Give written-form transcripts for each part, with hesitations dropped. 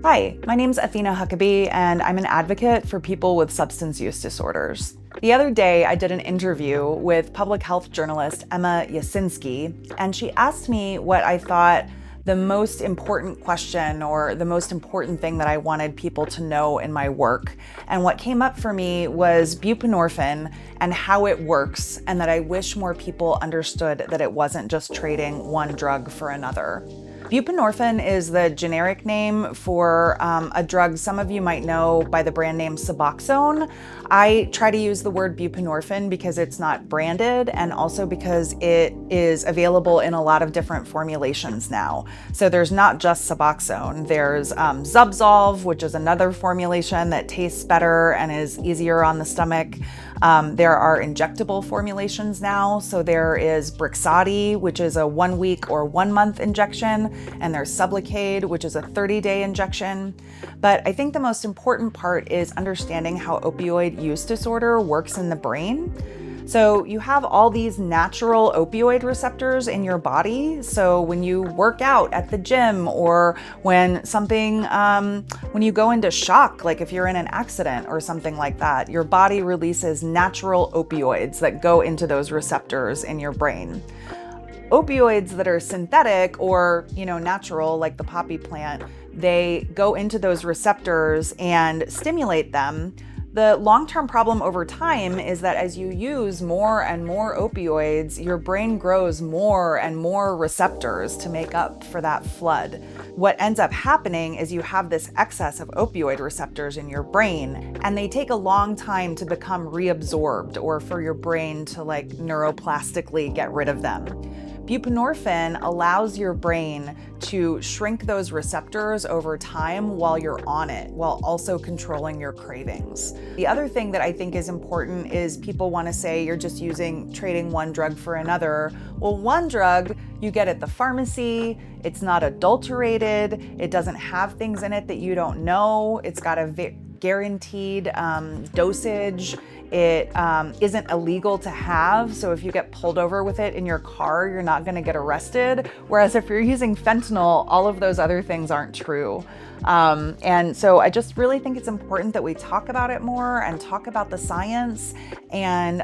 Hi, my name's Athena Huckabee, and I'm an advocate for people with substance use disorders. The other day, I did an interview with public health journalist Emma Yasinski, and she asked me what I thought the most important question or the most important thing that I wanted people to know in my work. And what came up for me was buprenorphine and how it works, and that I wish more people understood that it wasn't just trading one drug for another. Buprenorphine is the generic name for a drug some of you might know by the brand name Suboxone. I try to use the word buprenorphine because it's not branded and also because it is available in a lot of different formulations now. So there's not just Suboxone. There's Zubsolv, which is another formulation that tastes better and is easier on the stomach. There are injectable formulations now. So there is Brixadi, which is a 1 week or 1 month injection, and there's Sublocade, which is a 30-day injection. But I think the most important part is understanding how opioid use disorder works in the brain. So you have all these natural opioid receptors in your body. So when you work out at the gym, or when you go into shock, like if you're in an accident or something like that, your body releases natural opioids that go into those receptors in your brain. Opioids that are synthetic or, natural, like the poppy plant, they go into those receptors and stimulate them. The long-term problem over time is that as you use more and more opioids, your brain grows more and more receptors to make up for that flood. What ends up happening is you have this excess of opioid receptors in your brain, and they take a long time to become reabsorbed or for your brain to neuroplastically get rid of them. Buprenorphine allows your brain to shrink those receptors over time while you're on it, while also controlling your cravings. The other thing that I think is important is people want to say you're just trading one drug for another. Well, one drug you get at the pharmacy, it's not adulterated, it doesn't have things in it that you don't know, it's got a guaranteed dosage. It isn't illegal to have, so if you get pulled over with it in your car, you're not going to get arrested. Whereas if you're using fentanyl, all of those other things aren't true. And so I just really think it's important that we talk about it more and talk about the science and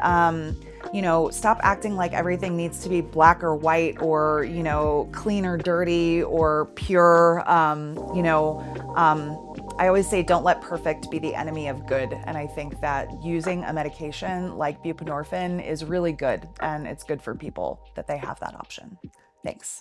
stop acting like everything needs to be black or white or, clean or dirty or pure. I always say don't let perfect be the enemy of good. And I think that using a medication like buprenorphine is really good, and it's good for people that they have that option. Thanks.